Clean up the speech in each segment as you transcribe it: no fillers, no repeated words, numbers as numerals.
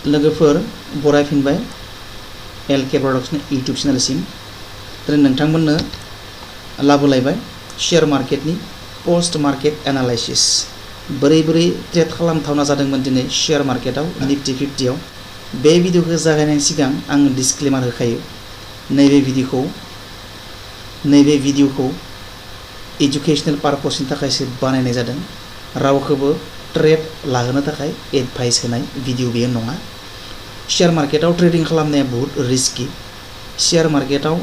लोगोफोर बरायफिनबाय LK production YouTube चेनेलसिम दिनै नोंथांमोननो लाबोलायबाय शेयर मार्केटनि पोस्ट मार्केट एनालाइसिस बोरै ट्रेड खालामथावना जादोंमोन दिनै शेयर मार्केटाव निफ्टी 50 आव बे भिडिअखौ जागायनायनि सिगां आं डिसक्लेमार होखायो नैबे भिडिअखौ एजुकेशनल पारपसनि थाखायसो बानायनाय जादों रावखौबो ट्रेड लाहोनो थाखाय एडभाइस होनाय भिडिअ बेयो नङा शेयर मार्केटाव ट्रेडिं खालामनाया बहुत रिस्की शेयर मार्केटाव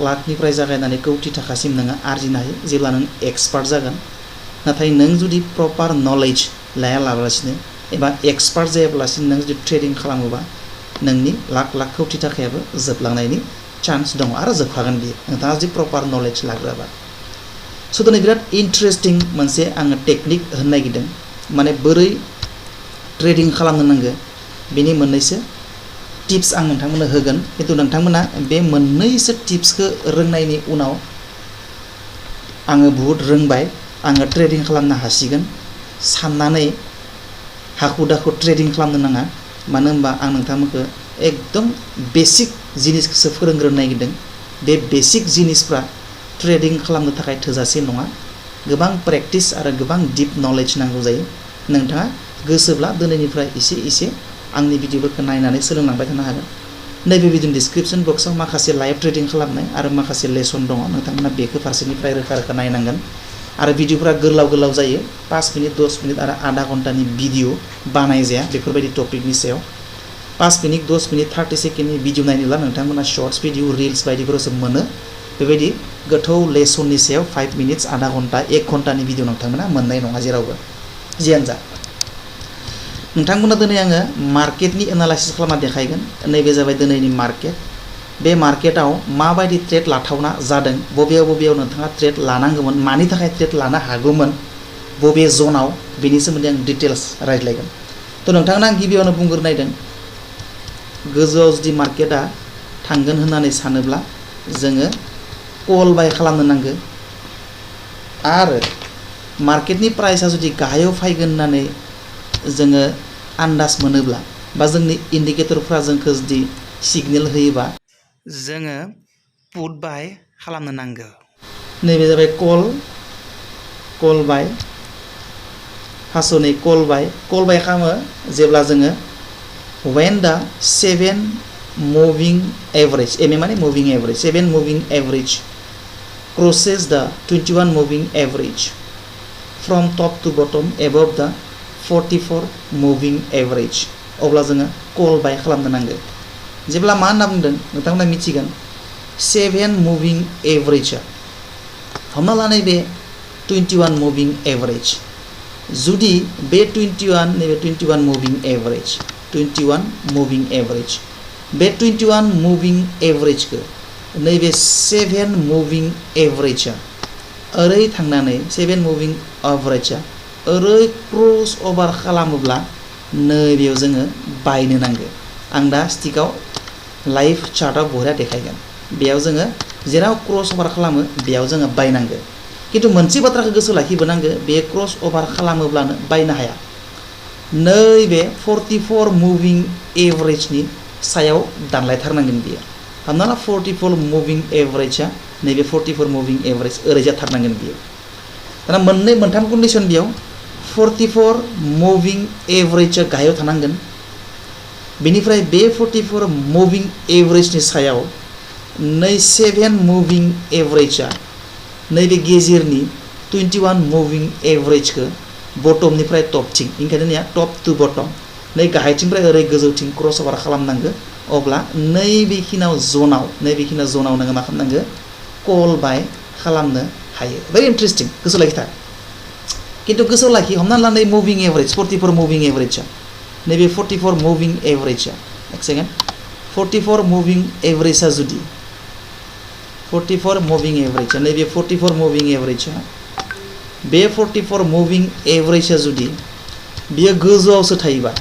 लाखनिफ्राय जागायनानै कौटि थाखासिम नोङो आर्जिनो हायो जेब्ला नों एक्सपार्ट जागोन नाथाय नों जुदि प्रपार नलेज लायालाबासिनो एबा एक्सपार्ट जायाब्लासिनो नों जुदि ट्रेडिं खालामोबा नोंनि लाख कौटि थाखायाबो जोबलांनायनि चान्स दङ आरो जोबखागोन बियो नोंथाङा जुदि प्रपार नलेज लाग्राबा स' दिनै बिराद इन्टारेस्टिं मोनसे आङो टेकनिक होनो नागिरदों माने बोरै ट्रेडिं खालामनो नांगौ बेनि मोननैसो टिप्स आं नोंथांमोननो होगोन किन्तु नोंथांमोना बे मोननैसो टिप्सखौ रोंनायनि उनाव आङो बहुत रोंबाय आङो ट्रेडिं खालामनो हासिगोन साननानै हाखु दाखु ट्रेडिं खालामनो नाङा मानो होनबा आं नोंथांमोनखौ एकदम बेसिक जिनिसखौसो फोरोंग्रोनो नागिरदों बे बेसिक जिनिसफ्रा ट्रेडिं खालामनो थाखाय थोजासे नङा गोबां प्रेक्टिस आरो गोबां डीप नलेज नांगौ जायो नोंथाङा गोसोब्ला दिनैनिफ्राय एसे आंनि भिडिअफोरखौ नायनानै सोलोंलांबाय थानो हागोन नैबे भिडिअ डिस्क्रिप्शन बक्सआव माखासे लाइभ ट्रेडिं खालामनाय आरो माखासे लेसन दङ नोंथांमोना बेखौ फारसेनिफ्राय रोखा नायनांगोन आरो भिडिअफोरा गोलाव जायो 5 मिनिट 10 मिनिट आरो आधा घन्टानि भिडिअ बानायजाया बेफोरबायदि टपिकनि सायाव 5 मिनिट 10 मिनिट 30 सेकेन्डनि भिडिअ नायनोब्ला नोंथांमोना शर्ट्स भिडिअ रिल्स बायदिफोरावसो मोनो बेबायदि गोथौ लेसननि सायाव 5 मिनिट्स आधा घन्टा 1 घन्टानि भिडिअ नोंथांमोना मोननाय नङा जेरावबो जियानो जा नोंथांमोना दिनै आङो मार्केटनि एनालाइसिस खालामना देखायगोन नैबे जाबाय दिनैनि मार्केट बे मार्केटाव माबायदि ट्रेड लाथावना जादों बबेयाव नोंथाङा ट्रेड लानांगौमोन मानि थाखाय ट्रेड लानो हागौमोन बबे जनाव बेनि सोमोन्दै आं डिटेल्स रायज्लायगोन थ' नोंथांनो आं गिबियावनो बुंग्रोनायदों गोजौआव जुदि मार्केटआ थांगोन होननानै सानोब्ला जोङो कल बाय खालामनो नांगौ आरो मार्केटनि प्राइसआ जुदि गाहायाव फैगोन होननानै जोङो आन्दाज मोनोब्ला बा जोंनि इन्डिकेटरफ्रा जोंखौ जुदि सिगनेल होयोबा जोङो पुट बाय खालामनो नांगौ नैबे जाबाय कल बाय हास'नै कल बाय खालामो जेब्ला जोङो when the 7 moving average माने moving average 7 moving average crosses the 21 moving average from top to bottom above the 44 moving average अब्ला जोङो कल बाय खालामनो नांगौ जेब्ला मा होनना बुंदों नोंथांमोना मिथिगोन 7 moving average हमना ला नैबे 21 moving average जुदि बे 21 moving average बे 21 moving average को नैबे 7 moving average ओरै थांनानै 7 moving average ओरै क्रस ओभार खालामोब्ला नैबेयाव जोङो बायनो नांगौ आं दा स्टिकआव लाइभ चार्टआव बहरा देखायगोन बेयाव जोङो जेराव क्रस ओभार खालामो बेयाव जोङो बायनांगौ किन्तु मोनसे बाथ्राखौ गोसोआव लाखिबोनांगौ बे क्रस ओभार खालामोब्लानो बायनो हाया नैबे 44 मुभिं एभारेजनि सायाव दानलायथारनांगोन बियो हमना ला 44 मुभिं एभारेजआ नैबे 44 मुभिं एभारेज ओरै जाथारनांगोन बियो दाना मोननै मोनथाम कन्डिशन बेयाव 44 मुभिं एभारेजआ गाहायाव थानांगोन बेनिफ्राय बे 44 मुभिं एभारेजनि सायाव नै 7 मुभिं एभारेजआ नैबे गेजेरनि 21 मुभिं एभारेजखौ बटमनिफ्राय टपथिं ओंखायनो टप टु बटम नै गाहायथिंनिफ्राय ओरै गोजौथिं क्रस ओभार खालामनांगौ अब्ला नैबेखिनाव जनाव नोङो मा खालामनांगौ कल बाय खालामनो हायो भेरि इन्टारेस्टिं गोसोआव लाखिथार किन्तु गोसोआव लाखि हमना ला नै मुभिं एभारेज 44 मुभिं एभारेजआ नैबे 44 मुभिं एभारेजआ एक सेकेन्ड 44 मुभिं एभारेजआ जुदि 44 मुभिं एभारेजआ नैबे 44 मुभिं एभारेजआ बे 44 मुभिं एभारेजआ जुदि बियो गोजौआवसो थायोबा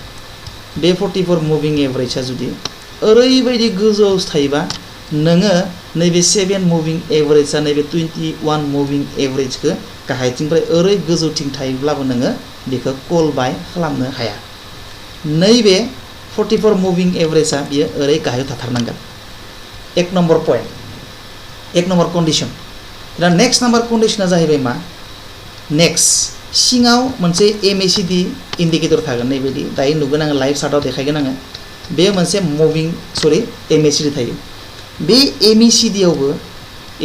बे 44 मुभिं एभारेजआ जुदि ओरैबायदि गोजौआवसो थायोबा नोङो नैबे 7 मुभिं एभारेजआ नैबे 21 मुभिं एभारेजखौ गाहायथिंनिफ्राय ओरै गोजौथिं थायोब्लाबो नोङो बेखौ कल बाय खालामनो हाया नैबे 44 मुभिं एवरेजआ बियो ओरै गाहायाव थाथारनांगोन एक नम्बर पॉइंट एक नम्बर कन्डिशन दा नेक्स्ट नम्बर कन्डिशना जाहैबाय मा नेक्स्ट सिङाव मोनसे एमएसीडी इन्डिकेटर थागोन नैबायदि दायो नुगोन आङो लाइभ चार्टआव देखायगोन आङो बे मोनसे मुभिं सरि एमएसीडी थायो बे एमएसीडीआवबो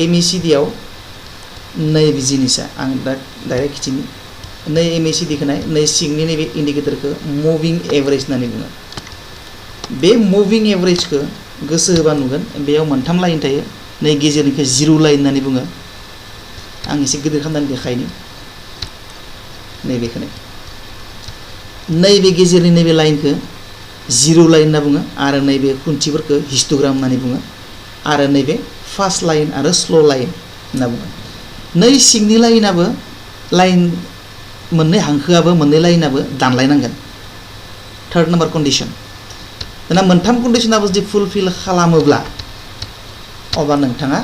एमएसीडीआव नैबे जिनिसा आं दा डाइरेक्ट खिथिनि नै एमएसीडीखौ नाय नै सिंनि नैबे इन्डिकेटरखौ मुभिं एवरेज होननानै बुङो बे मुभिं एवरेजखौ गोसो होबा नुगोन बेयाव मोनथाम लाइन थायो नै गेजेरनिखौ जिर' लाइन होननानै बुङो आं एसे गिदिर खालामनानै देखायनि नैबेखौ नैबे गेजेरनि नैबे लाइनखौ जिर' लाइन होनना बुङो आरो नैबे खुन्थिफोरखौ हिस्टोग्राम होननानै बुङो आरो नैबे फार्स्ट लाइन आरो स्ल' लाइन होनना बुङो नै सिंनि लाइनाबो लाइन मोननै हांखोआबो मोननै लाइनाबो दानलायनांगोन थार्ड नम्बर कन्डिशन दाना मोनथाम कन्डिशनाबो जुदि फुलफिल खालामोब्ला अब्ला नोंथाङा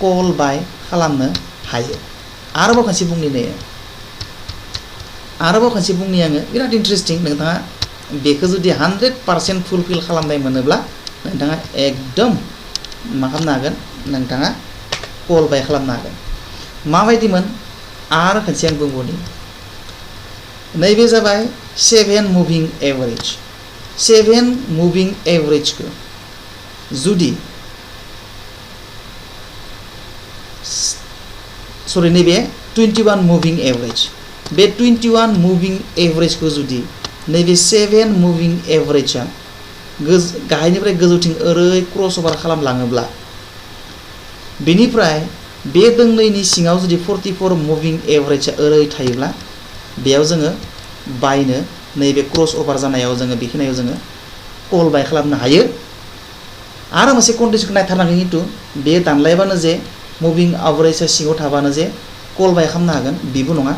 कल बाय खालामनो हायो आरोबाव खनसे बुंनि नै आरोबाव खनसे बुंनि आङो बिराद इन्टारेस्टिं नोंथाङा बेखौ जुदि 100% फुलफिल खालामनाय मोनोब्ला नोंथाङा एकदम मा खालामनो हागोन नोंथाङा कल बाय खालामनो हागोन माबायदिमोन आरो खनसे आं बुंबावनि नैबे जाबाय 7 मुभिं एवरेज 7 मुभिं एवरेजखौ जुदि सरि नैबे 21 मुभिं एवरेज बे 21 मुभिं एवरेजखौ जुदि नैबे 7 मुभिं एवरेजआ गाहायनिफ्राय गोजौथिं ओरै क्रस ओभार खालामलाङोब्ला बेनिफ्राय बे दोंनैनि सिङाव जुदि 44 मुभिं एवरेजआ ओरै थायोब्ला बेयाव जोङो बायनो नैबे क्रस ओभार जानायाव जोङो बेखिनियाव जोङो कल बाय खालामनो हायो आरो मोनसे कन्डिशनखौ नायथारनांगोन खिन्थु बे दानलायबानो जे मुभिं एवरेजआ सिङाव थाबानो जे कल बाय खालामनो हागोन बेबो नङा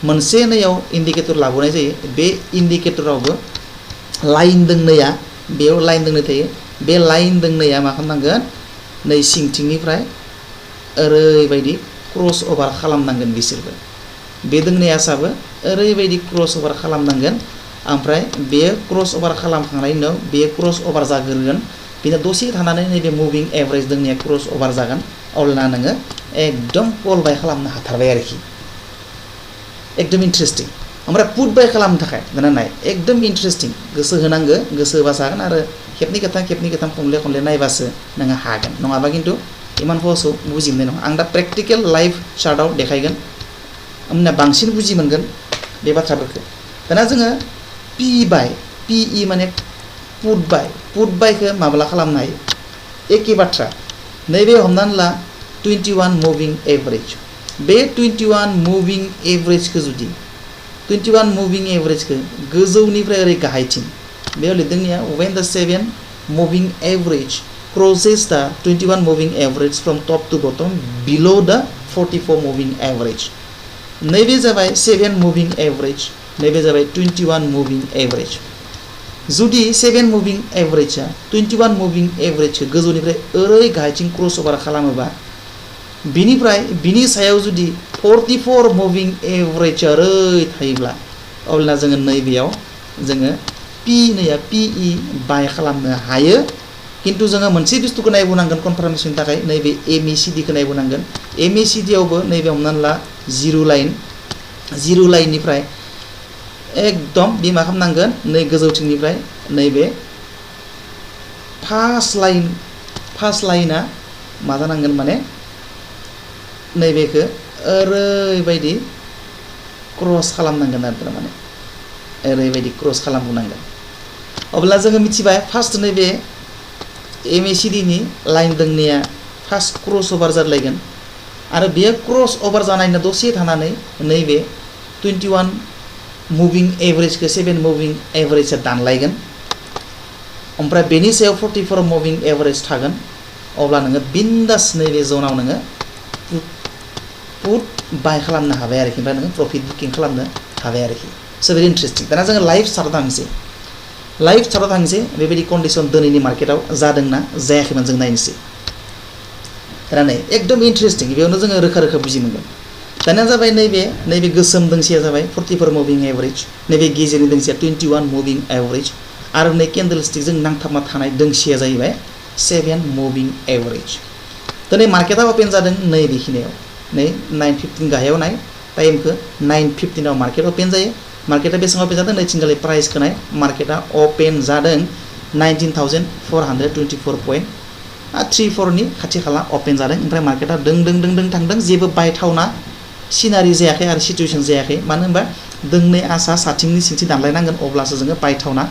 मोनसे नैयाव इन्डिकेटर लाबोनाय जायो बे इन्डिकेटरावबो लाइन दोंनैया बेयाव लाइन दोंनै थायो बे लाइन दोंनैया मा खालामनांगोन नै सिंथिंनिफ्राय ओरैबायदि क्रस ओभार खालामनांगोन बिसोरबो बे दोंनैयासाबो ओरैबायदि क्रस ओभार खालामनांगोन ओमफ्राय बे क्रस ओभार खालामखांनायनि उनाव बे क्रस ओभार जाग्रोगोन बिनो दसे थानानै नैबे मुभिं एवरेज दोंनैया क्रस ओभार जागोन अब्ला नोङो एकदम कल बाय खालामनो हाथारबाय आरोखि एकदम इन्टारेस्टिं ओमफ्राय पुट बाय खालामनो थाखाय दाना नाय एकदम इन्टारेस्टिं गोसो होनांगो गोसो होबासो हागोन आरो खेबनै खेबथाम खनले खनले नायबासो नोङो हागोन नङाबा खिन्थु इमान सहसआव बुजि मोननाय नङा आं दा प्रेक्टिकेल लाइभ चार्टआव देखायगोन होमब्ला बांसिन बुजि मोनगोन बे बाथ्राफोरखौ दाना जोङो पि माने पुट बायखौ माब्ला खालामनो हायो एखे बाथ्रा नैबे हमनानै ला 21 मुभिं एवरेज बे 21 मुभिं एवरेजखौ जुदि 21 मुभिं एवरेजखौ गोजौनिफ्राय ओरै गाहायथिं बेयाव लिरदोंनिया when the 7 moving average crosses the 21 moving average from top to bottom below the 44 moving average नैबे जाबाय 7 मुभिं एवरेज नैबे जाबाय 21 मुभिं एवरेज जुदि 7 मुभिं एवरेजआ 21 मुभिं एवरेजखौ गोजौनिफ्राय ओरै गाहायथिं क्रस ओभार खालामोबा बिनिफ्राय बिनि सायाव जुदि 44 मुभिं एवरेज ओरै थायोब्ला अब्ला जोङो नैबेयाव जोङो पिइ बाय खालामनो हायो किन्तु जोङो मोनसे बुस्थुखौ नायबोनांगोन कनफार्मेशननि थाखाय नैबे एमएसीडीखौ नायबोनांगोन एमएसीडीआवबो नैबे हमनानै ला जिर' लाइननिफ्राय एकदम बे मा खालामनांगोन नै गोजौथिंनिफ्राय नैबे फार्स्ट लाइना मा जानांगोन माने नैबेखौ ओरैबायदि क्रस खालामनांगोन आरो थारमाने ओरैबायदि क्रस खालामबोनांगोन अब्ला जोङो मिथिबाय फार्स्ट नैबे एमएसीडीनि लाइन दोंनैया फार्स्ट क्रस ओभार जालायगोन आरो बेयो क्रस ओभार जानायनि दसे थानानै नैबे 21 मुभिं एवरेजखौ 7 मुभिं एवरेजआ दानलायगोन ओमफ्राय बेनि सायाव 44 मुभिं एवरेज थागोन अब्ला नोङो बिन्दास नैबे जनाव नोङो पुट बाय खालामनो हाबाय आरोखि ओमफ्राय नोङो प्रफिट बुकिं खालामनो हाबाय आरोखि सो भेरि इन्टारेस्टिं दाना जोङो लाइभ चार्टआव थांनोसै बेबायदि कन्डिशन दिनैनि मार्केटआव जादोंना जायाखैमोन जों नायनोसै दाना नै एकदम इन्टारेस्टिं बेयावनो जोङो रोखा बुजि मोनगोन दाना जाबाय नैबे गोसोम दोंसेया जाबाय 44 मुभिं एवरेज नैबे गेजेरनि दोंसेया 21 मुभिं एवरेज आरो नै कैंडलस्टिक जों नांथाबना थानाय दोंसेया जाहैबाय 7 मुभिं एवरेज दिनै मार्केटआ ओपन जादों नै बेखिनियाव नै 9:15 गाहायाव नाय टाइमखौ 9:15 आव मार्केट ओपन जायो मार्केटआ बेसेबां ओपन जादों नैथिंगालि प्राइस खोनाय मार्केटआ ओपन जादों 19,424.34 नि खाथि खाला ओपन जादों ओमफ्राय मार्केटआ दों थांदों जेबो बायथावना सिनारि जायाखै आरो सिचुएशन जायाखै मानो होनबा दोंनै आसा साथिंनि सिंथि दानलायनांगोन अब्लासो जोङो बायथावना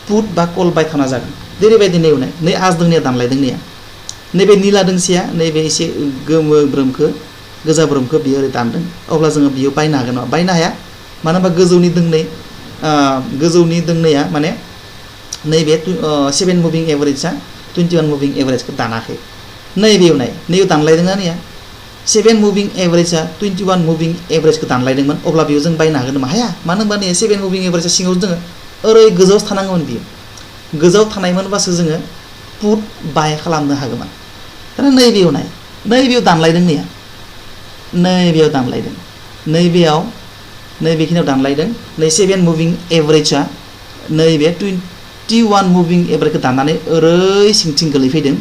पुट बा कल बायथावना जागोन जेरैबायदि नै आज दोंनिया दानलायदों नैया नैबे नीला दोंसेया नैबे एसे गोमो ब्रोमखो गोजा ब्रोमखो बियो ओरै दानदों अब्ला जोङो बियो बायनो हागोन नङा बायनो हाया मानो होनबा गोजौनि दोंनैया माने नैबे 7 मुभिं एवरेजआ 21 मुभिं एवरेजखौ दानाखै नैबेयाव नैयाव दानलायदोंना नैया 7 मुभिं एवरेजआ 21 मुभिं एवरेजखौ दानलायदोंमोन अब्ला बेयाव जों बायनो हागोन नामा हाया मानो होनबा नै 7 मुभिं एवरेजआ सिङाव दोङो ओरै गोजौआव थानांगौमोन बियो गोजौआव थानायमोनबासो जोङो पुट बाय खालामनो हागौमोन दाना नैबेयाव दानलायदों नैया नैबेयाव दानलायदों नैबेखिनियाव दानलायदों नै 7 मुभिं एवरेजआ नैबे 21 मुभिं एवरेजखौ दाननानै ओरै सिंथिं गोलैफैदों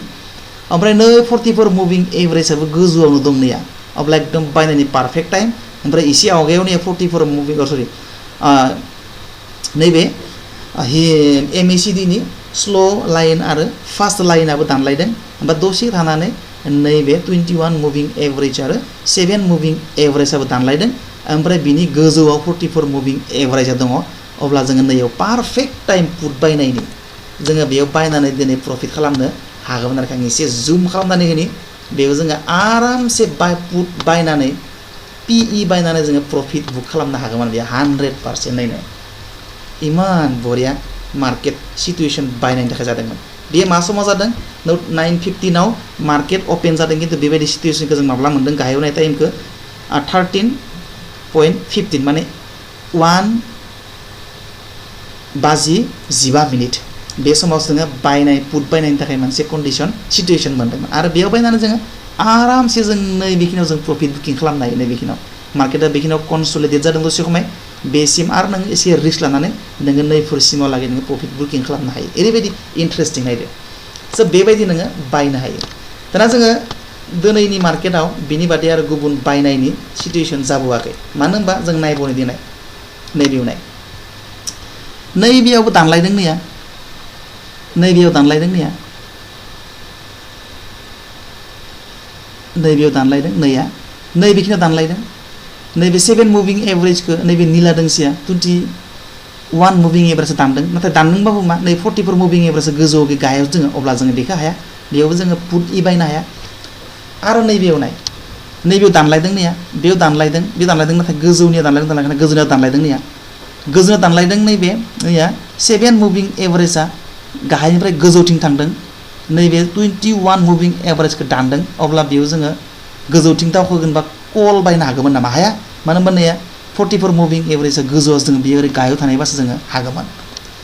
ओमफ्राय नै 44 मुभिं एवरेजआबो गोजौआवनो दं नैया अब्ला एकदम बायनायनि पारफेक्ट टाइम ओमफ्राय एसे आवगायाव नै 44 मुभिं सरि नैबे MACD नि स्लो लाइन आरो फास्ट लाइनाबो दानलायदों ओमफ्राय दसे थानानै नैबे 21 मुभिं एवरेज आरो 7 मुभिं एवरेजआबो दानलायदों ओमफ्राय बिनि गोजौआव 44 मुभिं एवरेजआ दङ अब्ला जोङो नैयाव पारफेक्ट टाइम पुट बायनायनि जोङो बेयाव बायनानै दिनै प्रफिट खालामनो हागौमोन आरो आं एसे जुम खालामनानै होनि बेयाव जोङो आरामसे पुट बायनानै PE बायनानै जोङो प्रफिट बुक खालामनो हागौमोन बेयो 100% नायनो इमान बरिया मार्केट सिचुएशन बायनायनि थाखाय जादोंमोन बे मा समाव जादों 9:15 आव मार्केट ओपन जादों किन्तु बेबायदि सिचुएशनखौ जों माब्ला मोनदों गाहायाव नाय टाइमखौ 13:15 माने 1:15 बे समाव जोङो बायनाय पुट बायनायनि थाखाय मोनसे कन्डिशन सिचुएशन मोनदोंमोन आरो बेयाव बायनानै जोङो आरामसे जों नैबेखिनियाव जों प्रफिट बुकिं खालामनो हायो नैबेखिनियाव मार्केटआ बेखिनियाव कनसोलिडेट जादों दसे समाय बेसिम आरो नों एसे रिस्क लानानै नोङो नैफोरसिमाव लागै नोङो प्रफिट बुकिं खालामनो हायो ओरैबायदि इन्टारेस्टिं नायदो स' बेबायदि नोङो बायनो हायो दाना जोङो दिनैनि मार्केटआव बिनि बादै आरो गुबुन बायनायनि सिचुएशन जाबोआखै मानो होनबा जों नायबावनो दिनै नैबेयावबो दानलायदों नैया नैबेयाव दानलायदों नैया नैबेखिनियाव दानलायदों नैबे 7 मुभिं एवरेजखौ नैबे नीला दोंसेया 21 मुभिं एवरेज दानदों नाथाय दानदोंबाबो मा नै 44 मुभिं एवरेज गोजौआव गाहायाव दोङो अब्ला जोङो बेखौ हाया बेयावबो जोङो पुट बायनो हाया आरो नैबेयाव दानलायदों नैया बेयाव दानलायदों नाथाय गोजौनिया दानलायदों गोजौनियाव दानलायदों नैया गोजौनियाव दानलायदों नैया 7 मुभिं एवरेजआ गाहायनिफ्राय गोजौथिं थांदों नैबे 21 मुभिं एवरेजखौ दानदों अब्ला बेयाव जोङो गोजौथिं दावखोगोन बा कल बायनो हागौमोन नामा हाया मानो होनबा नैया 44 मुभिं एवरेजआ गोजौआव जोङो बेयो ओरै गाहायाव थानायबासो जोङो हागौमोन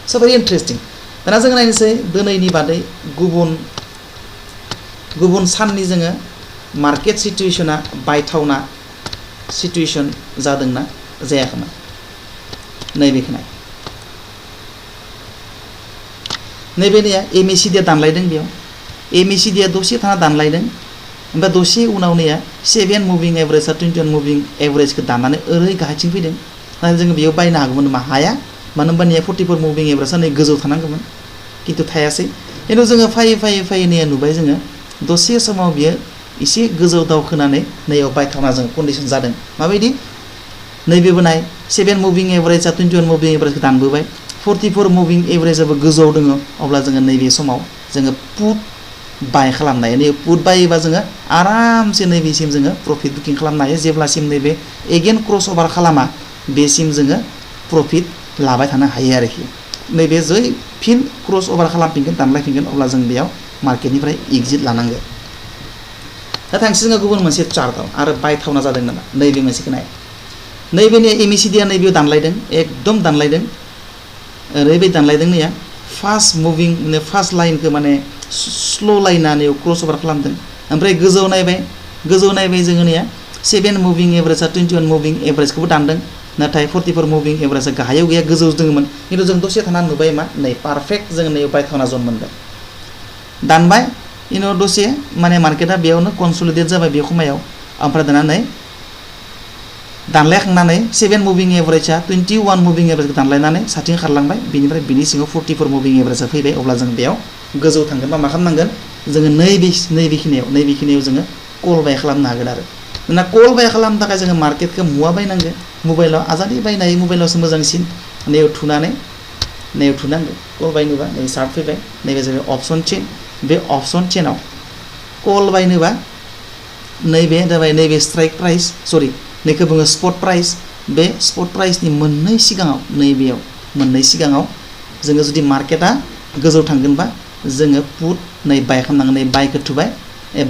स' भेरि इन्टारेस्टिं दाना जों नायनोसै दिनैनि बादै गुबुन साननि जोङो मार्केट सिचुएशना बायथावना सिचुएशन जादोंना जायाखैमोन नैबेखौ नाय नैबेनिया MACD दानलायदों बेयाव MACD दसे थाना दानलायदों ओमफ्राय दसे उनाव नैया 7 मुभिं एवरेजआ 21 मुभिं एवरेजखौ दाननानै ओरै गाहायथिं फैदों नाथाय जोङो बेयाव बायनो हागौमोन नामा हाया मानो होनबा नैया 44 मुभिं एवरेजआ नै गोजौ थानांगौमोन किन्तु थायासै खिन्थु जोङो फैयै नैया नुबाय जोङो दसे समाव बियो एसे गोजौ दावखोनानै नैयाव बायथावना जों कन्डिशन जादों माबायदि नैबेबो नाय 7 मुभिं एवरेजआ 21 मुभिं एवरेजखौ दानबोबाय 44 मुभिं एवरेजआबो गोजौआव दङ अब्ला जोङो नैबे समाव जोङो पुट बाय खालामनो हायो नैबे पुट बायोबा जोङो आरामसे नैबेसिम जोङो प्रफिट बुकिं खालामनो हायो जेब्लासिम नैबे एगेन क्रस अभार खालामा बेसिम जोङो प्रफिट लाबाय थानो हायो आरोखि नैबे जै फिन क्रस अभार खालामफिनगोन दानलायफिनगोन अब्ला जों बेयाव मार्केटनिफ्राय एग्जिट लानांगोन दा थांसै जोङो गुबुन मोनसे चार्टआव आरो बायथावना जादों नामा नैबे मोनसेखौ नाय नैबेनि MACDआ नैबेयाव दानलायदों एकदम दानलायदों ओरैबायदि दानलायदों नैया फार्स्ट मुभिं माने फार्स्ट लाइनखौ माने स्लो लाइनानै क्रस अभार खालामदों ओमफ्राय गोजौ नायबाय जोङो नैया 7 मुभिं एवरेजआ 21 मुभिं एवरेजखौबो दानदों नाथाय 44 मुभिं एभारेजआ गाहायाव गैया गोजौआव दङमोन खिन्थु जों दसे थाना नुबाय मा नै पारफेक्ट जों नै बायथावना जन मोनबाय दानबाय इनो दसे माने मार्केटआ बेयावनो कन्सलिडेट जाबाय बे खमायाव ओमफ्राय दाना नै दानलायखांनानै 7 मुभिं एभारेजआ 21 मुभिं एभारेजखौ दानलायनानै साथिं खारलांबाय बेनिफ्राय बिनि सिङाव 44 मुभिं एभारेजआ फैबाय अब्ला जों बेयाव गोजौ थांगोन बा मा खालामनांगोन जोङो नैबेखिनियाव जोङो कल बाय खालामनो हागोन आरो ना कल बाय खालामनो थाखाय जोङो मार्केटखौ मुवा बायनांगोन मबाइलाव आजादि बायनो हायो मबाइलावसो मोजांसिन नैयाव थुनांगौ कल बायनोबा नै सार्ट फैबाय नैबे जाबाय अपसन चेन बे अपसन चेनाव कल बायनोबा नैबे जाबाय नैबे स्ट्राइक प्राइस सरि नैखौ बुङो स्पट प्राइस बे स्पट प्राइसनि मोननै सिगाङाव जोङो जुदि मार्केटआ गोजौ थांगोनबा जोङो पुट नै बाय खालामनांगोन नै बायखौ थुबाय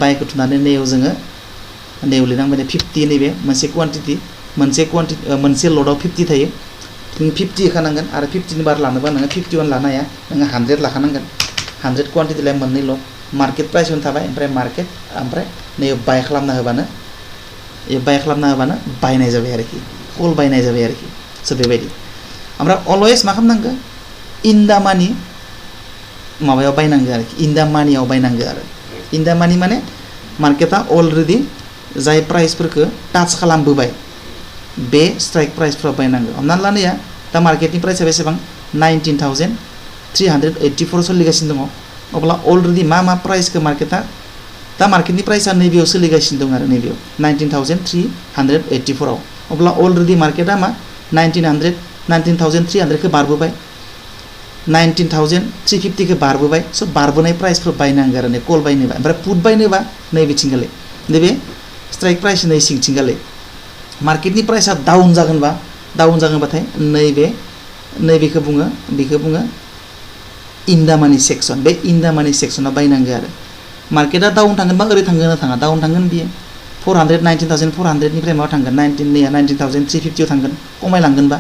बायखौ थुनानै नैयाव जोङो नैयाव लिरनांबाय 50 नैबे मोनसे लटआव 50 थायो जों 50 होखानांगोन आरो 50 नि बार लानोबा नोङो 51 लानो हाया नोङो 100 लाखानांगोन 100 क्वान्टिटिलाय मोननै लट मार्केट प्राइसआवनो थाबाय ओमफ्राय नैयाव बाय खालामना होबानो बायनाय जाबाय आरोखि कल बायनाय जाबाय आरोखि स' बेबायदि ओमफ्राय अलवेज मा खालामनांगौ इन दा मानि माबायाव बायनांगौ आरोखि इन दा मानियाव बायनांगौ आरो इन दा मानि माने मार्केटआ अलरेडि जाय प्राइसफोरखौ टाच खालामबोबाय बे स्ट्राइक प्राइसफ्राव बायनांगौ हमना लानाया दा मार्केटनि प्राइसआ बेसेबां 19,384 सोलिगासिनो दङ अब्ला अलरेडि मा प्राइसखौ मार्केटआ दा मार्केटनि प्राइसआ नैबेयाव सोलिगासिनो दं आरो नैबेयाव 19,384 आव अब्ला अलरेडि मार्केटआ मा 19,300 खौ बारबोबाय 19,350 खौ बारबोबाय स' बारबोनाय प्राइसफोर बायनांगौ आरो नै कल बायनोबा ओमफ्राय पुट बायनोबा नैबेथिंगालै नैबे स्ट्राइक प्राइस नै सिंथिंगालै मार्केटनि प्राइसआ डाउन जागोनबाथाय नैबेखौ बुङो इन दा मानि सेक्सन बे इन दा मानि सेक्सनाव बायनांगौ आरो मार्केटआ डाउन थांगोनबा ओरै थांगोन ना थाङा डाउन थांगोन बियो 19,400 निफ्राय माबा थांगोन 19,350 थांगोन खमायलांगोनबा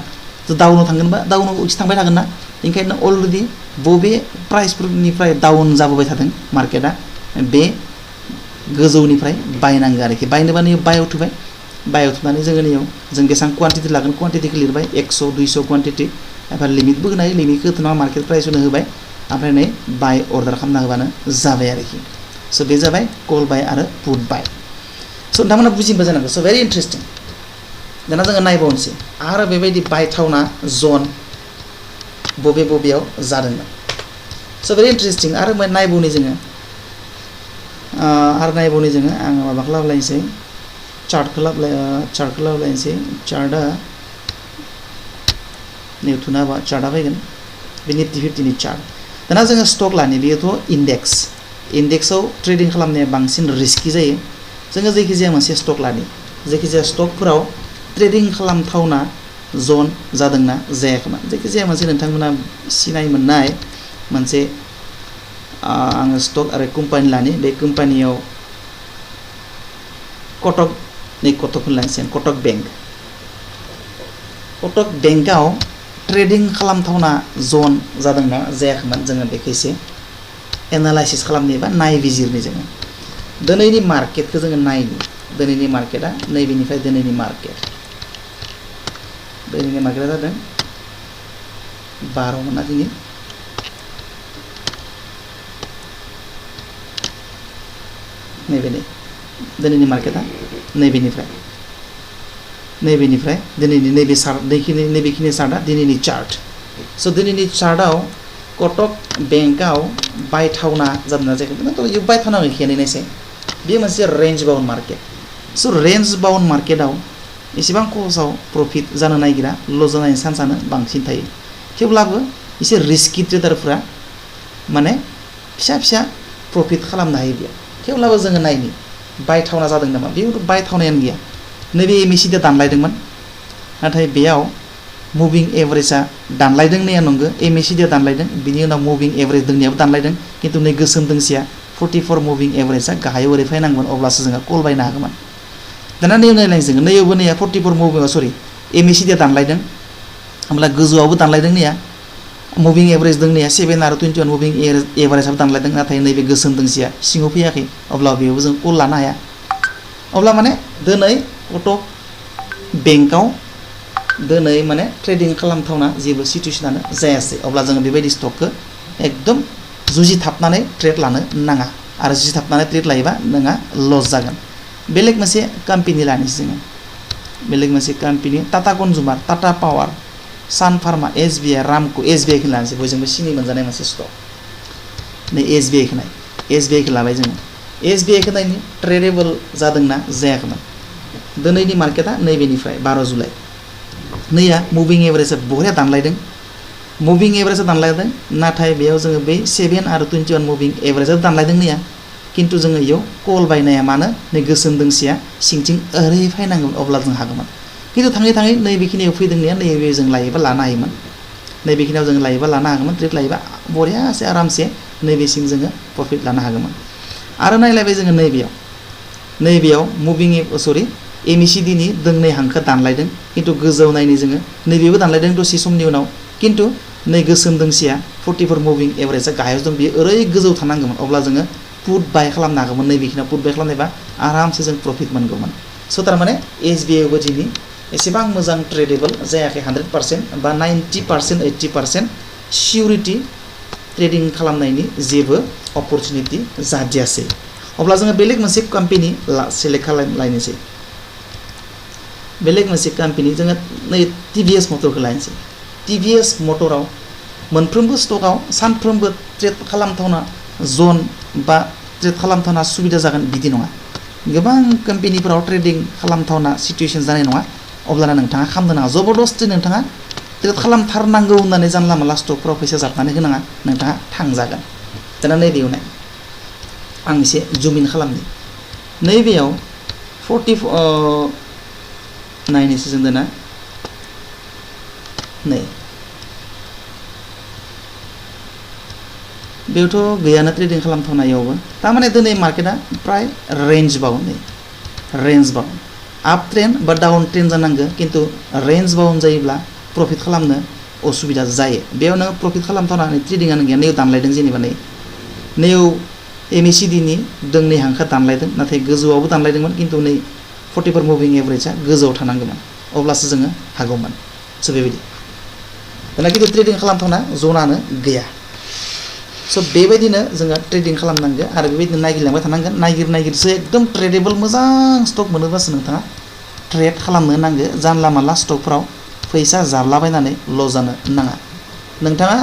डाउनाव थांगोनबा डाउनाव एसे थांबाय थागोन ना ओंखायनो अलरेडि बबे प्राइसफोरनिफ्राय डाउन जाबोबाय थादों मार्केटआ बे गोजौनिफ्राय बायनांगौ आरोखि बायनोबा नै बायाव थुनानै जोङो नैयाव जों बेसेबां क्वान्टिटि लागोन क्वान्टिटिखौ लिरबाय 100 200 क्वान्टिटि ओमफ्राय लिमिटबो होनो हायो लिमिटखौ होथ'ना मार्केट प्राइस होनो होबाय ओमफ्राय नै बाय अर्डार खालामना होबानो जाबाय आरोखि स' बे जाबाय कल बाय आरो पुट बाय स' नोंथांमोना बुजिबो जानांगौ स' भेरि इन्टारेस्टिं दाना जोङो नायबावनोसै आरो बेबायदि बायथावना जन बबेयाव जादोंमोन स' भेरि इन्टारेस्टिं आरो नायबावनि जोङो आङो माबाखौ लाबोलायनोसै चार्टखौ लाबोलायनोसै चार्टआ नै थुना होबा चार्टआ फैगोन बे निफ्टि 50 नि चार्ट दाना जोङो स्टक लानि बेयोथ' इन्डेक्सआव ट्रेडिं खालामनाया बांसिन रिस्कि जायो जोङो जायखिजाया मोनसे स्टक लानि जायखिजाया स्टकफोराव ट्रेडिं खालामथावना जन जादोंना जायाखैमोन जायखिजाया मोनसे नोंथांमोना सिनाय मोननाय मोनसे आङो स्टक आरो कम्पानि लानि बे कम्पानियाव कटक बेंकआव ट्रेडिं खालामथावना जन जादोंना जायाखैमोन जोङो बेखौ एसे एनालाइसिस खालामनि बा नायबिजिरनि जोङो दिनैनि मार्केटखौ जोङो नायनि दिनैनि मार्केटआ नैबेनिफ्राय दिनैनि मार्केटआ जादों 12 मोन ना दिनै दिनैनि मार्केटआ नैबेनिफ्राय दिनैनि नैबेखिनि चार्टआ दिनैनि चार्ट स' दिनैनि चार्टआव कटक बेंकआव बायथावना जादोंना जायाखै थ' बायथावना गैखायानोसै बेयो मोनसे रेन्ज बाउन्ड मार्केट स' रेन्ज बाउन्ड मार्केटआव एसेबां खहसाव प्रफिट जानो नागिरा लस जानायनि चान्सआनो बांसिन थायो थेवब्लाबो एसे रिस्कि ट्रेडारफोरा माने फिसा प्रफिट खालामनो हायो बेयाव थेवब्लाबो जोङो नायनि बायथावना जादों नामा बेयावथ' बायथावनायानो गैया नैबे एमएसिडि दानलायदोंमोन नाथाय बेयाव मुभिं एभारेजआ दानलायदों नाया नंगौ एमएसिडि दानलायदों बिनि उनाव मुभिं एभारेज दोंनियाबो दानलायदों खिन्थु नै गोसोम दोंसेया 44 मुभिं एभारेजआ गाहायाव ओरै फैनांगोन अब्लासो जोङो कल बायनो हागौमोन दाना नैयाव नायलायनोसै जोङो नैयावबो नैया 44 मुभिं एमएसिडि दानलायदों होमब्ला गोजौआवबो दानलायदों नैया मुभिं एभारेज दोंनिया 7 आरो 21 मुभिं एभारेजआबो दानलायदों नाथाय नैबे गोसोम दोंसेया सिङाव फैयाखै अब्ला बेयावबो जों कल लानो हाया अब्ला माने दिनै कटक बेंकआव दोनै माने ट्रेडिं खालामथावना जेबो सिचुएसनानो जायासै अब्ला जोङो बेबायदि स्टकखौ एकदम जुजिथाबनानै ट्रेड लानो नाङा आरो जुजिथाबनानै ट्रेड लायोबा नोंहा लस जागोन बेलेग मोनसे कम्पानि लानोसै जोङो बेलेग मोनसे company Tata consumer Tata power सान फार्मा एसबिआई रामको एसबिआई खौ लानोसै बयजोंबो सिनि मोनजानाय मोनसे स्टक नै एसबिआई खौ नाय एसबिआई खौ लाबाय जोङो एसबिआई खौ नायनि ट्रेडेबल जादोंना जायाखैमोन दिनैनि मार्केटा नैबेनिफ्राय 12 जुलाइ नैया मुभिं एभारेजआ बहरिया दानलायदों मुभिं एभारेजआ दानलायदों नाथाय बेयाव जोङो बै 7 आरो 21 मुभिं एभारेजआ दानलायदों नैया किन्तु जोङो इयाव कल बायनाया मानो नै गोसोम दोंसेया सिंथिं ओरै फायनांगौमोन अब्ला जों हागौमोन किन्तु थाङै थाङै नैबेखिनियाव फैदोंनिया नैबे जों लायोबा लानो हायोमोन नैबेखिनियाव जों लायोबा लानो हागौमोन ट्रेड लायोबा बरियासे आरामसे नैबेसिम जोङो प्रफिट लानो हागौमोन आरो नायलायबाय जोङो नैबेयाव मुभिं सरि एमएसिडि नि दोंनै हांखो दानलायदों किन्तु गोजौ नायनि जोङो नैबेबो दानलायदों दसे समनि उनाव किन्तु नै गोसोम दोंसेया 44 मुभिं एभारेजआ गाहायाव दं बियो ओरै गोजौ थानांगौमोन अब्ला जोङो पुट बाय खालामनो हागौमोन नैबेखिनियाव पुट बाय खालामनायबा आरामसे जों प्रफिट मोनगौमोन स' थारमाने एसबिआईआवबो दिनै एसेबां मोजां ट्रेडेबल जायाखै 100% बा 90% 80% सिउरिटि ट्रेडिं खालामनायनि जेबो अपरचुनिटि जादियासै अब्ला जोङो बेलेग मोनसे कम्पानि सेलेक्ट खालामलायनोसै बेलेग मोनसे कम्पानि जोङो नै टिभिएस मटरखौ लायनोसै टिभिएस मटराव मोनफ्रोमबो स्टकआव सानफ्रोमबो ट्रेड खालामथावना जन बा ट्रेड खालामथावना सुबिदा जागोन बिदि नङा गोबां कम्पानिफोराव ट्रेडिं खालामथावना सिचुएसन जानाय नङा अब्लाना नोंथाङा खालामनो नाङा जबरदस्ति नोंथाङा ट्रेड खालामथारनांगौ होननानै जानला मोनला स्टकफोराव फैसा जाबनानै होनाङा नोंथाङा थांजागोन दाना नैबेयाव नाय आं एसे जुम इन खालामनि नैबेयाव 44 नायनोसै जों दाना नै बेयावथ' गैयानो ट्रेडिं खालामथावनायावबो थारमाने दिनै मार्केटा प्राय रेन्ज बाउन्ड नै रेन्ज बाउन्ड आप ट्रेन्ड बा डाउन ट्रेन्ड जानांगौ किन्तु रेन्ज बाउन्ड जायोब्ला प्रफिट खालामनो असुबिदा जायो बेयाव नों प्रफिट खालामथावनानै ट्रेडिंआनो गैया नैयाव दानलायदों जेनेबा नैयाव एमएसिडि नि दोंनै हांखो दानलायदों नाथाय गोजौआवबो दानलायदोंमोन किन्तु नै 44 मुभिं एभारेजआ गोजौआव थानांगौमोन अब्लासो जोङो हागौमोन स' बेबायदि दाना किन्तु ट्रेडिं खालामथावना जनानो गैया स' बेबायदिनो जोङो ट्रेडिं खालामनांगौ आरो बेबायदिनो नागिरलांबाय थानांगोन नागिरसो एकदम ट्रेडेबल मोजां स्टक मोनोबासो नोंथाङा ट्रेड खालामनो नांगौ जानला मानला स्टकफोराव फैसा जाब्लाबायनानै लस जानो नाङा नोंथाङा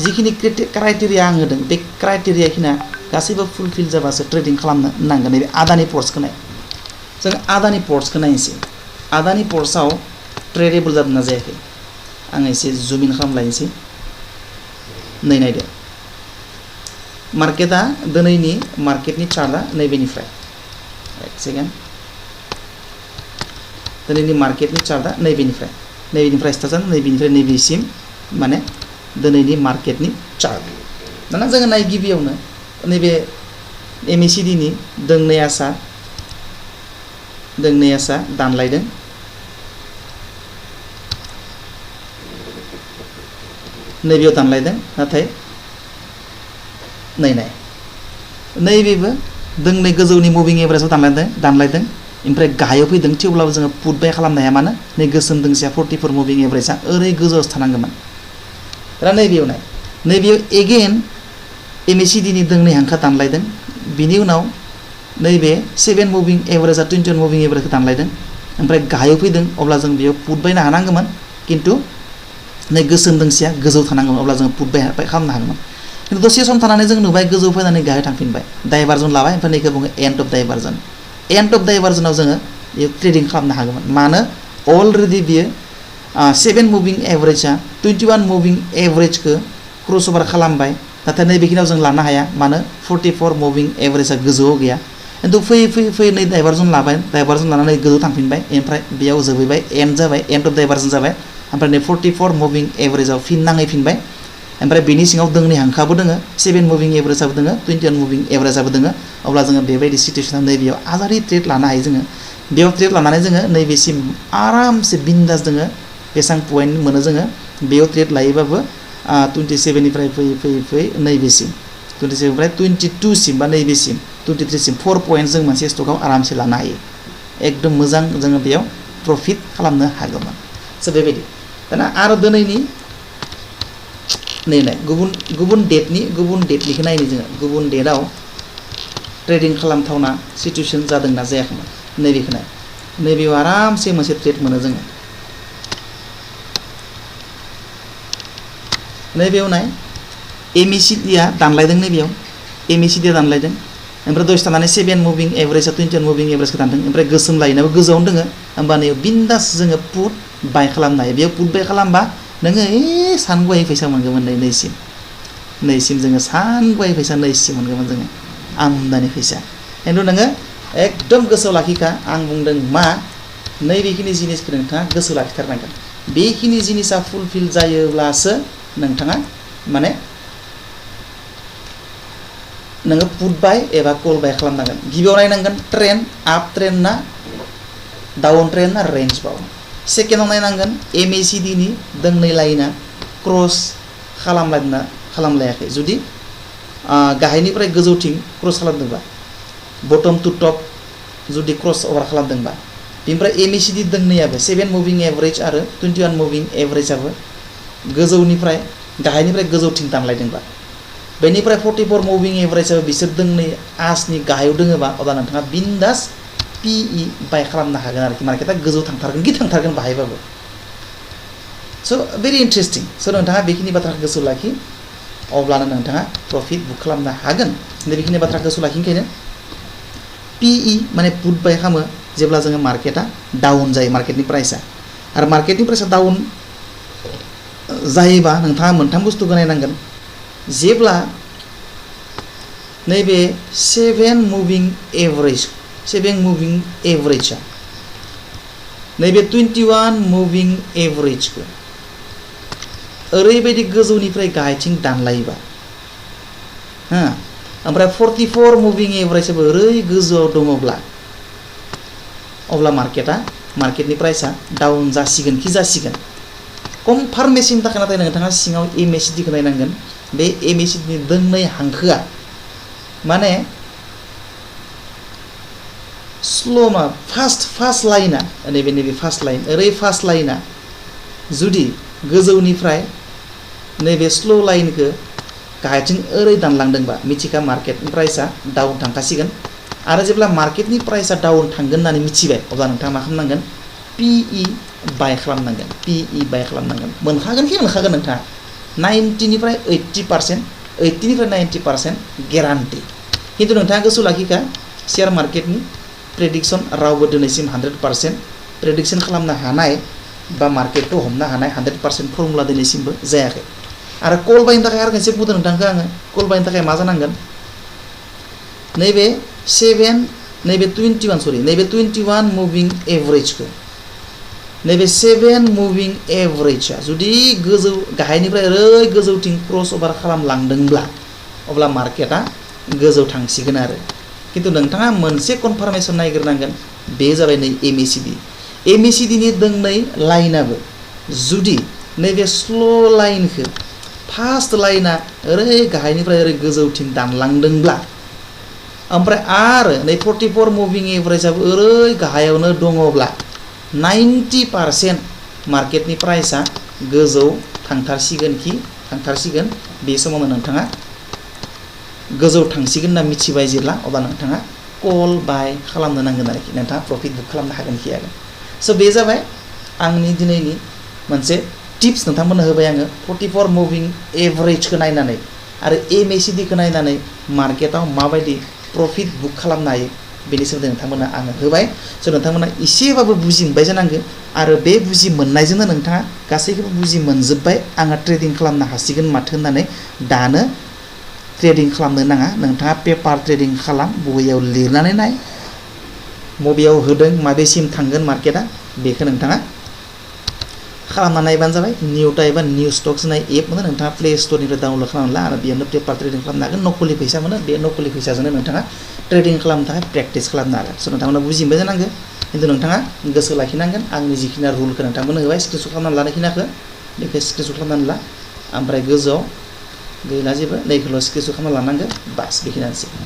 जिखिनि क्राइटेरिया आं होदों बे क्राइटेरियाखिनिया गासैबो फुलफिल जाबासो ट्रेडिं खालामनो नांगोन नैबे आदानि पर्सखौ नाय जों आदानि पर्सखौ नायनोसै आदानि पर्सआव ट्रेडेबल जादोंना जायाखै आं एसे जुम इन खालामलायनोसै नै नायदो मार्केटा दिनैनि मार्केटनि चार्टआ नैबेनिफ्राय एक सेकेन्ड दिनैनि मार्केटनि चार्टआ नैबेनिफ्राय स्टार्ट जाना नैबेनिफ्राय नैबेसिम माने दिनैनि मार्केटनि चार्ट दाना जोङो नाय गिबियावनो नैबे एमएसिडि नि दोंनै आसा दानलायदों नैबेयाव दानलायदों नाथाय नाय नैबेबो दोंनै गोजौनि मुभिं एभारेजआव दानलायदों ओमफ्राय गाहायाव फैदों थेवब्लाबो जोङो पुट बाय खालामनो हाया मानो नै गोसोम दोंसेया 44 मुभिं एभारेजआ ओरै गोजौआवसो थानांगौमोन दा नैबेयाव एगेन एमएसिडि नि दोंनै हांखो दानलायदों बिनि उनाव नैबे 7 मुभिं एभारेजआ 21 मुभिं एभारेजखौ दानलायदों ओमफ्राय गाहायाव फैदों अब्ला जों बेयाव पुट बायनो हानांगौमोन किन्तु नै गोसोम दोंसेया गोजौ थानांगौमोन अब्ला जों पुट बाय खालामनो हागौमोन किन्तु दसे सम थानानै जों नुबाय गोजौ फैनानै गाहायाव थांफिनबाय डाइभारजन लाबाय ओमफ्राय नैखौ बुङो एन्ड अफ डाइभारजनाव जोङो ट्रेडिं खालामनो हागौमोन मानो अलरेडि बियो 7 मुभिं एभारेजआ 21 मुभिं एभारेजखौ क्रस अभार खालामबाय नाथाय नैबेखिनियाव जों लानो हाया मानो 44 मुभिं एभारेजआ गोजौआव गैया खिन्थु फैयै नै डाइभारजन लानानै गोजौ थांफिनबाय ओमफ्राय बेयाव जोबैबाय एन्ड अफ डाइभारजन जाबाय ओमफ्राय नै 44 मुभिं एभारेजआव नांहैफिनबाय ओमफ्राय बेनि सिङाव दोंनै हांखाबो दोङो 7 मुभिं एभारेजआबो दोङो 21 मुभिं एभारेजआबो दोङो अब्ला जोङो बेबायदि सिचुएसनाव नैबेयाव आजारि ट्रेड लानो हायो जोङो बेयाव ट्रेड लानानै जोङो नैबेसिम आरामसे बिन्दास दोङो बेसेबां पइन्ट मोनो जोङो बेयाव ट्रेड लायोबाबो 27 निफ्राय फैयै नैबेसिम 27 निफ्राय 22 सिम बा नैबेसिम 23 सिम 4 पइन्ट जों मोनसे स्टकआव आरामसे लानो हायो एकदम मोजां जोङो बेयाव प्रफिट खालामनो हागौमोन स' सो बेबायदि दाना आरो दिनैनि नै गुबुन डेटनिखौ नायनो जोङो गुबुन डेटआव ट्रेडिं खालामथावना सिचुएसन जादोंना जायाखैमोन नैबेखौ नाय नैबेयाव आरामसे मोनसे ट्रेड मोनो जोङो नैबेयाव नाय एमएसिडिया दानलायदों नैबेयाव एमएसिडिया दानलायदों ओमफ्राय दसे थानानै 7 मुभिं एभारेजआ 21 मुभिं एभारेजखौ दानदों ओमफ्राय गोसोम लाइनाबो गोजौआवनो दोङो होमबा नैयाव बिन्दास जोङो पुट बाय खालामनो हायो बेयाव पुट बाय खालामबा नोङो सानगुवायै फैसा मोनगौमोन नैसिम जोङो सानगुवायै फैसा नैसिम मोनगौमोन जोङो आमदानि फैसा खिन्थु नोङो एकदम गोसोआव लाखिखा आं बुंदों मा नैबेखिनि जिनिसखौ नोंथाङा गोसोआव लाखिथारनांगोन बेखिनि जिनिसा फुलफिल जायोब्लासो नोंथाङा माने नोङो पुट बाय एबा कल बाय खालामनांगोन गिबियाव नायनांगोन ट्रेन्ड आप ट्रेन्ड ना डाउन ट्रेन्ड ना रेन्ज बाउन्ड सेकेन्डआव नायनांगोन एमएसिडि नि दोंनै लाइना क्रस खालामलायना खालामलायाखै जुदि गाहायनिफ्राय गोजौथिं क्रस खालामदोंबा बटम टु टप जुदि क्रस ओभार खालामदोंबा बेनिफ्राय एमएसिडि दोंनैयाबो 7 मुभिं एभारेज आरो 21 मुभिं एभारेजआबो गोजौनिफ्राय गाहायनिफ्राय गोजौथिं दानलायदोंबा बेनिफ्राय 44 मुभिं एभारेजआबो बिसोर दोंनै आसनि गाहायाव दोङोबा अब्ला नोंथाङा बिन्दास पिइ बाय खालामनो हागोन आरोखि मार्केटआ गोजौ थांथारगोन बाहायबाबो स' भेरि इन्टारेस्टिं स' नोंथाङा बेखिनि बाथ्राखौ गोसोआव लाखि अब्लानो नोंथाङा प्रफिट बुक खालामनो हागोन बेखिनि बाथ्राखौ गोसोआव लाखिनोखायनो पिइ माने पुट बाय खालामो जेब्ला जोङो मार्केटआ डाउन जायो मार्केटनि प्राइसआ आरो मार्केटनि प्राइसआ डाउन जायोबा नोंथाङा मोनथाम बुस्थुखौ नायनांगोन जेब्ला नैबे 7 मुभिं एभारेजआ नैबे 21 मुभिं एभारेजखौ ओरैबायदि गोजौनिफ्राय गाहायथिं दानलायोबा ओमफ्राय 44 मुभिं एभारेजआबो ओरै गोजौआव दङब्ला अब्ला मार्केटनि प्राइसआ डाउन जासिगोन कनफार्मेशननि थाखाय नाथाय नोंथाङा सिङाव एमएसिडिखौ नायनांगोन बे एमएसिडिनि दोंनै हांखोआ माने स्ल'मा फार्स्ट लाइना नैबे फार्स्ट लाइन ओरै फार्स्ट लाइना जुदि गोजौनिफ्राय नैबे स्ल' लाइनखौ गाहायथिं ओरै दानलांदोंबा मिथिखा मार्केटनि प्राइसआ डाउन थांखासिगोन आरो जेब्ला मार्केटनि प्राइसआ डाउन थांगोन होननानै मिथिबाय अब्ला नोंथाङा मा खालामनांगोन पिइ बाय खालामनांगोन मोनखागोन नोंथाङा 90निफ्राय 80% 80निफ्राय 90% गेरान्टि खिन्थु नोंथाङा गोसोआव लाखिखा शेयार मार्केटनि प्रेडिक्सन रावबो दिनैसिम 100% प्रेडिक्सन खालामनो हानाय बा मार्केटखौ हमनो हानाय 100% फर्मुला दिनैसिमबो जायाखै आरो कल बायनो थाखाय आरो खनसे बुंदों नोंथांखौ आङो कल बायनो थाखाय मा जानांगोन नैबे 21 मुभिं एभारेजखौ नैबे 7 मुभिं एभारेजआ जुदि गोजौ गाहायनिफ्राय ओरै गोजौथिं क्रस ओभार खालामलांदोंब्ला अब्ला मार्केटआ गोजौ थांसिगोन आरो खिन्थु नोंथाङा मोनसे कनफार्मेशन नायग्रोनांगोन बे जाबाय नै एमएसिडिनि दोंनै लाइनाबो जुदि नैबे स्ल' लाइनखौ फार्स्ट लाइना ओरै गाहायनिफ्राय ओरै गोजौथिं दानलांदोंब्ला ओमफ्राय आरो नै 44 मुभिं एभारेजआबो ओरै गाहायावनो दङब्ला 90% मार्केटनि प्राइसआ गोजौ थांथारसिगोन बे समावनो नोंथाङा गोजौ थांसिगोन होनना मिथिबाय जेब्ला अब्ला नोंथाङा कल बाय खालामनो नांगोन आरोखि नोंथाङा प्रफिट बुक खालामनो हागोन स' बे जाबाय आंनि दिनैनि मोनसे टिप्स नोंथांमोननो होबाय आङो 44 मुभिं एभारेजखौ नायनानै आरो एमएसिडिखौ नायनानै मार्केटाव माबायदि प्रफिट बुक खालामनो हायो बेनि सोमोन्दै नोंथांमोननो आङो होबाय स' नोंथांमोना एसेबाबो बुजि मोनबाय जानांगौ आरो बे बुजि मोननायजोंनो नोंथाङा गासैखौबो बुजि मोनजोब्बाय आङो ट्रेडिं खालामनो हासिगोन माथो होननानै दानो ट्रेडिं खालामनो नाङा नोंथाङा पेपार ट्रेडिं खालाम बहियाव लिरनानै नाय बबेयाव होदों माबेसिम थांगोन मार्केटआ बेखौ नोंथाङा खालामना नायबानो जाबाय निउटा एबा निउ स्टक्स होननाय एप मोनो नोंथाङा प्ले स्ट'रनिफ्राय डाउनल'ड खालामना ला आरो बेयावनो पेपार ट्रेडिं खालामनो हागोन नकलि फैसा मोनो बे नकलि फैसाजोंनो नोंथाङा ट्रेडिं खालामनो थाखाय प्रेक्टिस खालामनो हागोन स' नोंथांमोना बुजिबाय जानांगौ खिन्थु नोंथाङा गोसो लाखिनांगोन आंनि जिखिनि रुलखौ नोंथांमोननो होबाय स्क्रिनशट खालामनानै लानायखिनिखौ बेखौ स्क्रिनशट खालामनानै ला ओमफ्राय गोजौआव गैला जेबो नैखौल' स्क्रिनशट खालामना लानांगौ बास बेखिनियानोसै